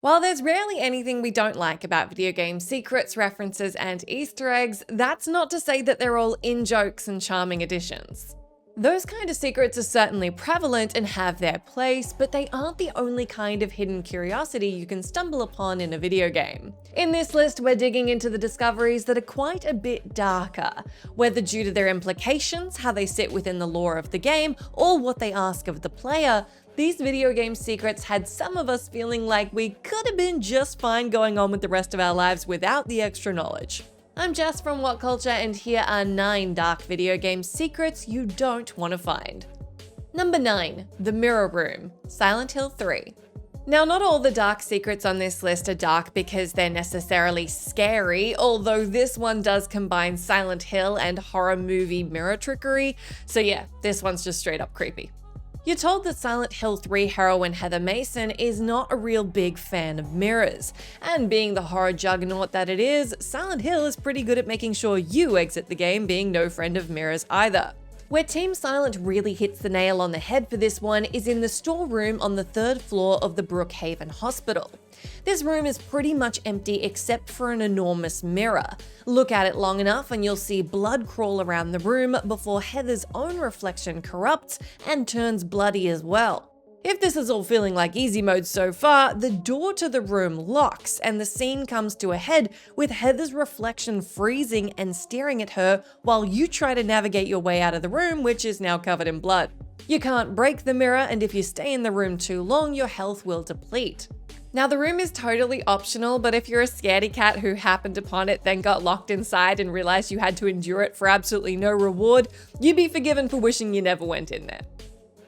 While there's rarely anything we don't like about video game secrets, references, and Easter eggs, that's not to say that they're all in-jokes and charming additions. Those kind of secrets are certainly prevalent and have their place, but they aren't the only kind of hidden curiosity you can stumble upon in a video game. In this list, we're digging into the discoveries that are quite a bit darker, whether due to their implications, how they sit within the lore of the game, or what they ask of the player. These video game secrets had some of us feeling like we could have been just fine going on with the rest of our lives without the extra knowledge. I'm Jess from WhatCulture, and here are 9 dark video game secrets you don't want to find. Number 9. The Mirror Room, Silent Hill 3. Now, not all the dark secrets on this list are dark because they're necessarily scary, although this one does combine Silent Hill and horror movie mirror trickery, so yeah, this one's just straight up creepy. You're told that Silent Hill 3 heroine Heather Mason is not a real big fan of mirrors, and being the horror juggernaut that it is, Silent Hill is pretty good at making sure you exit the game being no friend of mirrors either. Where Team Silent really hits the nail on the head for this one is in the storeroom on the 3rd floor of the Brookhaven Hospital. This room is pretty much empty except for an enormous mirror. Look at it long enough and you'll see blood crawl around the room before Heather's own reflection corrupts and turns bloody as well. If this is all feeling like easy mode so far, the door to the room locks and the scene comes to a head with Heather's reflection freezing and staring at her while you try to navigate your way out of the room, which is now covered in blood. You can't break the mirror, and if you stay in the room too long, your health will deplete. Now, the room is totally optional, but if you're a scaredy cat who happened upon it, then got locked inside and realized you had to endure it for absolutely no reward, you'd be forgiven for wishing you never went in there.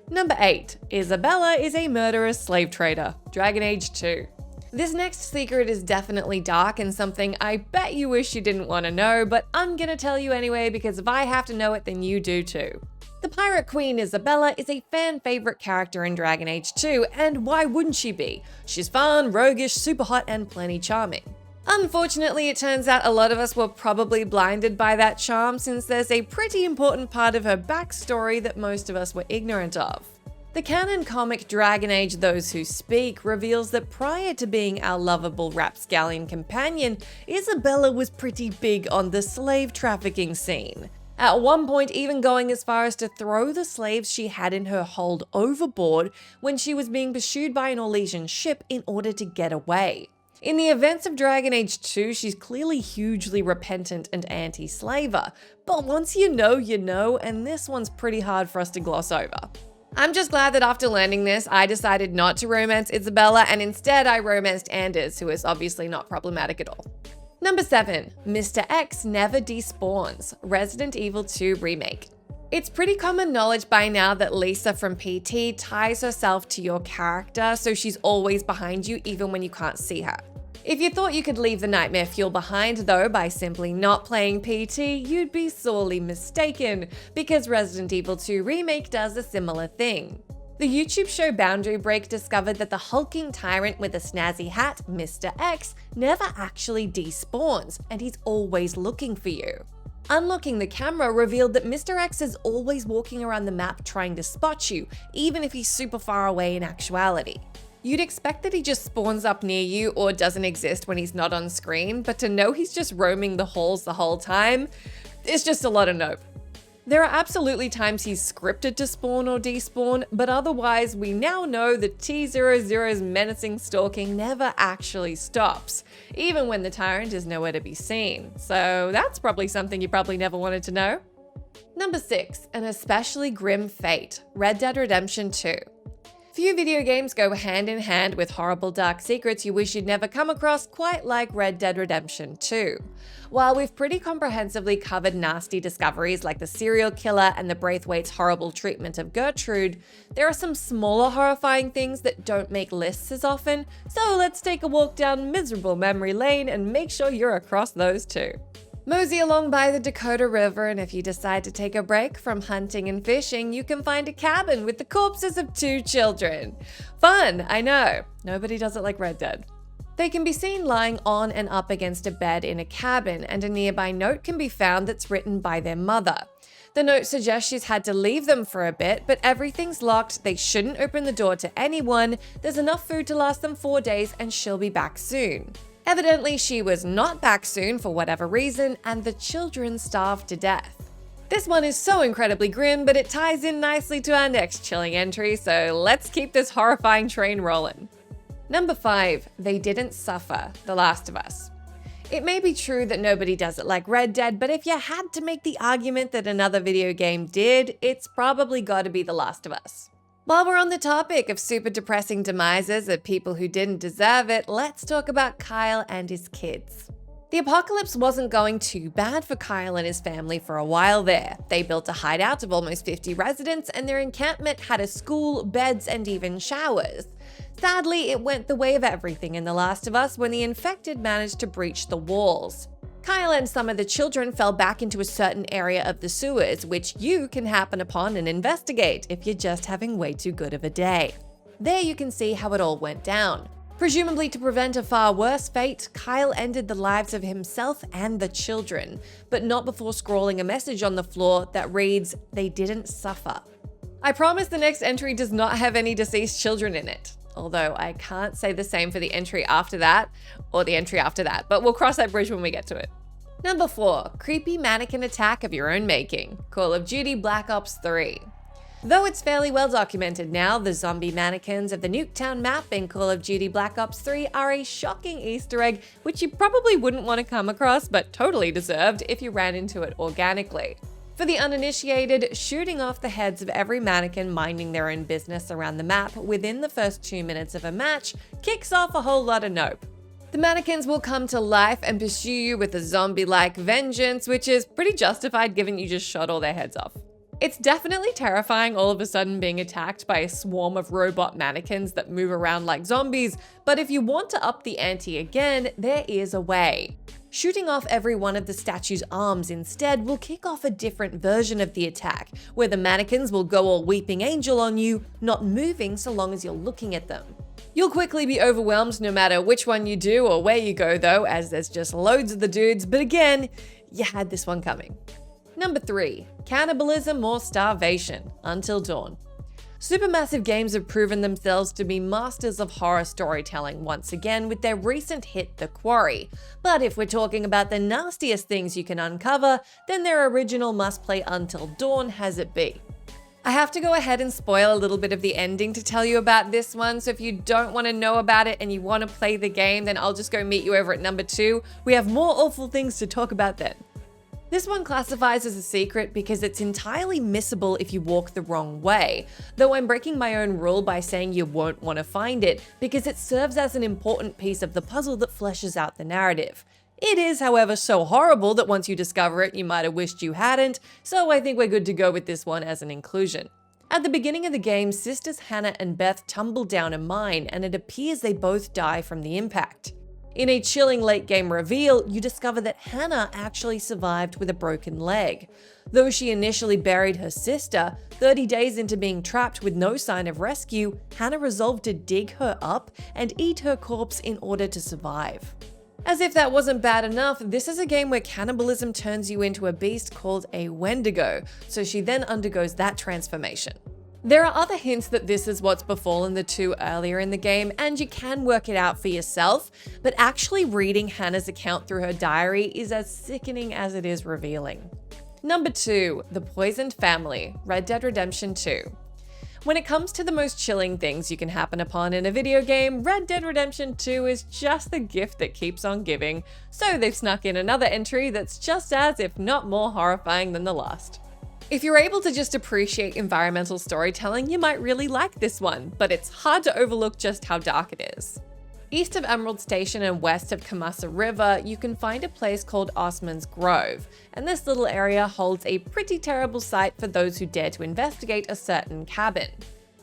Number 8. Isabela is a murderous slave trader, Dragon Age 2. This next secret is definitely dark and something I bet you wish you didn't want to know, but I'm gonna tell you anyway because if I have to know it, then you do too. The pirate queen Isabela is a fan favorite character in Dragon Age 2, and why wouldn't she be? She's fun, roguish, super hot, and plenty charming. Unfortunately, it turns out a lot of us were probably blinded by that charm since there's a pretty important part of her backstory that most of us were ignorant of. The canon comic Dragon Age Those Who Speak reveals that prior to being our lovable rapscallion companion, Isabela was pretty big on the slave trafficking scene. At one point even going as far as to throw the slaves she had in her hold overboard when she was being pursued by an Orlesian ship in order to get away. In the events of Dragon Age 2, she's clearly hugely repentant and anti-slaver, but once you know, and this one's pretty hard for us to gloss over. I'm just glad that after learning this, I decided not to romance Isabela, and instead I romanced Anders, who is obviously not problematic at all. Number 7. Mr. X never despawns, Resident Evil 2 Remake. It's pretty common knowledge by now that Lisa from PT ties herself to your character, so she's always behind you even when you can't see her. If you thought you could leave the nightmare fuel behind though by simply not playing PT, you'd be sorely mistaken, because Resident Evil 2 Remake does a similar thing. The YouTube show Boundary Break discovered that the hulking tyrant with a snazzy hat, Mr. X, never actually despawns, and he's always looking for you. Unlocking the camera revealed that Mr. X is always walking around the map trying to spot you, even if he's super far away in actuality. You'd expect that he just spawns up near you or doesn't exist when he's not on screen, but to know he's just roaming the halls the whole time, it's just a lot of nope. There are absolutely times he's scripted to spawn or despawn, but otherwise we now know that T-00's menacing stalking never actually stops, even when the tyrant is nowhere to be seen. So that's probably something you probably never wanted to know. Number 6, an especially grim fate, Red Dead Redemption 2. Few video games go hand in hand with horrible dark secrets you wish you'd never come across quite like Red Dead Redemption 2. While we've pretty comprehensively covered nasty discoveries like the serial killer and the Braithwaite's horrible treatment of Gertrude, there are some smaller horrifying things that don't make lists as often, so let's take a walk down miserable memory lane and make sure you're across those too. Mosey along by the Dakota River, and if you decide to take a break from hunting and fishing, you can find a cabin with the corpses of 2 children. Fun, I know. Nobody does it like Red Dead. They can be seen lying on and up against a bed in a cabin, and a nearby note can be found that's written by their mother. The note suggests she's had to leave them for a bit, but everything's locked, they shouldn't open the door to anyone, there's enough food to last them 4 days, and she'll be back soon. Evidently, she was not back soon for whatever reason, and the children starved to death. This one is so incredibly grim, but it ties in nicely to our next chilling entry, so let's keep this horrifying train rolling. Number 5, They Didn't Suffer, The Last of Us. It may be true that nobody does it like Red Dead, but if you had to make the argument that another video game did, it's probably gotta be The Last of Us. While we're on the topic of super depressing demises of people who didn't deserve it, let's talk about Kyle and his kids. The apocalypse wasn't going too bad for Kyle and his family for a while there. They built a hideout of almost 50 residents, and their encampment had a school, beds, and even showers. Sadly, it went the way of everything in The Last of Us when the infected managed to breach the walls. Kyle and some of the children fell back into a certain area of the sewers, which you can happen upon and investigate if you're just having way too good of a day. There you can see how it all went down. Presumably to prevent a far worse fate, Kyle ended the lives of himself and the children, but not before scrawling a message on the floor that reads, "They didn't suffer." I promise the next entry does not have any deceased children in it. Although I can't say the same for the entry after that, or the entry after that, but we'll cross that bridge when we get to it. Number 4, Creepy Mannequin Attack of Your Own Making, Call of Duty Black Ops 3. Though it's fairly well documented now, the zombie mannequins of the Nuketown map in Call of Duty Black Ops 3 are a shocking Easter egg which you probably wouldn't want to come across, but totally deserved if you ran into it organically. For the uninitiated, shooting off the heads of every mannequin minding their own business around the map within the first 2 minutes of a match kicks off a whole lot of nope. The mannequins will come to life and pursue you with a zombie-like vengeance, which is pretty justified given you just shot all their heads off. It's definitely terrifying all of a sudden being attacked by a swarm of robot mannequins that move around like zombies, but if you want to up the ante again, there is a way. Shooting off every one of the statue's arms instead will kick off a different version of the attack, where the mannequins will go all weeping angel on you, not moving so long as you're looking at them. You'll quickly be overwhelmed no matter which one you do or where you go though, as there's just loads of the dudes, but again, you had this one coming. Number 3, Cannibalism or Starvation, Until Dawn. Supermassive Games have proven themselves to be masters of horror storytelling once again with their recent hit The Quarry. But if we're talking about the nastiest things you can uncover, then their original must-play Until Dawn has it be. I have to go ahead and spoil a little bit of the ending to tell you about this one, so if you don't want to know about it and you want to play the game, then I'll just go meet you over at number 2. We have more awful things to talk about then. This one classifies as a secret because it's entirely missable if you walk the wrong way, though I'm breaking my own rule by saying you won't want to find it because it serves as an important piece of the puzzle that fleshes out the narrative. It is, however, so horrible that once you discover it, you might have wished you hadn't, so I think we're good to go with this one as an inclusion. At the beginning of the game, sisters Hannah and Beth tumble down a mine, and it appears they both die from the impact. In a chilling late-game reveal, you discover that Hannah actually survived with a broken leg. Though she initially buried her sister, 30 days into being trapped with no sign of rescue, Hannah resolved to dig her up and eat her corpse in order to survive. As if that wasn't bad enough, this is a game where cannibalism turns you into a beast called a Wendigo, so she then undergoes that transformation. There are other hints that this is what's befallen the two earlier in the game, and you can work it out for yourself, but actually reading Hannah's account through her diary is as sickening as it is revealing. Number 2, The Poisoned Family, Red Dead Redemption 2. When it comes to the most chilling things you can happen upon in a video game, Red Dead Redemption 2 is just the gift that keeps on giving, so they've snuck in another entry that's just as, if not more horrifying than the last. If you're able to just appreciate environmental storytelling, you might really like this one, but it's hard to overlook just how dark it is. East of Emerald Station and west of Kamassa River, you can find a place called Osman's Grove, and this little area holds a pretty terrible sight for those who dare to investigate a certain cabin.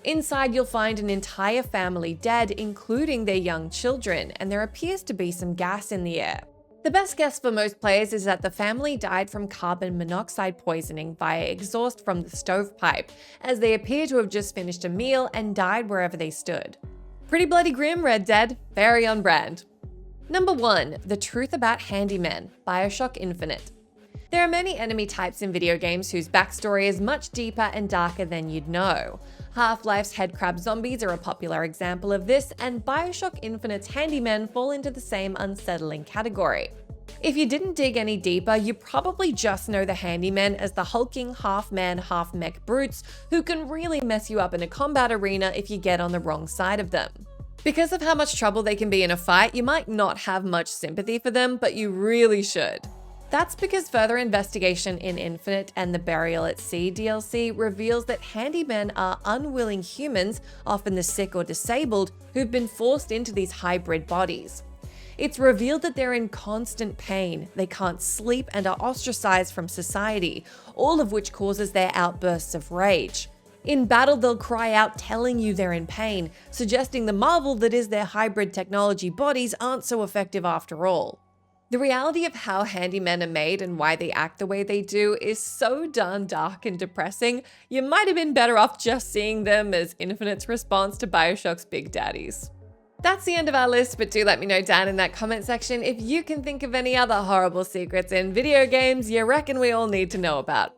Inside, you'll find an entire family dead, including their young children, and there appears to be some gas in the air. The best guess for most players is that the family died from carbon monoxide poisoning via exhaust from the stovepipe, as they appear to have just finished a meal and died wherever they stood. Pretty bloody grim, Red Dead, very on brand. Number 1. The Truth About Handymen, Bioshock Infinite. There are many enemy types in video games whose backstory is much deeper and darker than you'd know. Half-Life's headcrab zombies are a popular example of this, and Bioshock Infinite's handymen fall into the same unsettling category. If you didn't dig any deeper, you probably just know the handymen as the hulking half-man, half-mech brutes who can really mess you up in a combat arena if you get on the wrong side of them. Because of how much trouble they can be in a fight, you might not have much sympathy for them, but you really should. That's because further investigation in Infinite and the Burial at Sea DLC reveals that handymen are unwilling humans, often the sick or disabled, who've been forced into these hybrid bodies. It's revealed that they're in constant pain, they can't sleep and are ostracized from society, all of which causes their outbursts of rage. In battle, they'll cry out telling you they're in pain, suggesting the marvel that is their hybrid technology bodies aren't so effective after all. The reality of how handymen are made and why they act the way they do is so darn dark and depressing, you might have been better off just seeing them as Infinite's response to Bioshock's Big Daddies. That's the end of our list, but do let me know down in that comment section if you can think of any other horrible secrets in video games you reckon we all need to know about.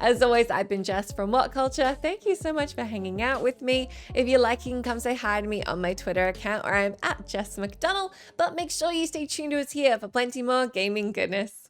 As always, I've been Jess from WhatCulture. Thank you so much for hanging out with me. If you like, you can come say hi to me on my Twitter account where I'm at Jess McDonald, but make sure you stay tuned to us here for plenty more gaming goodness.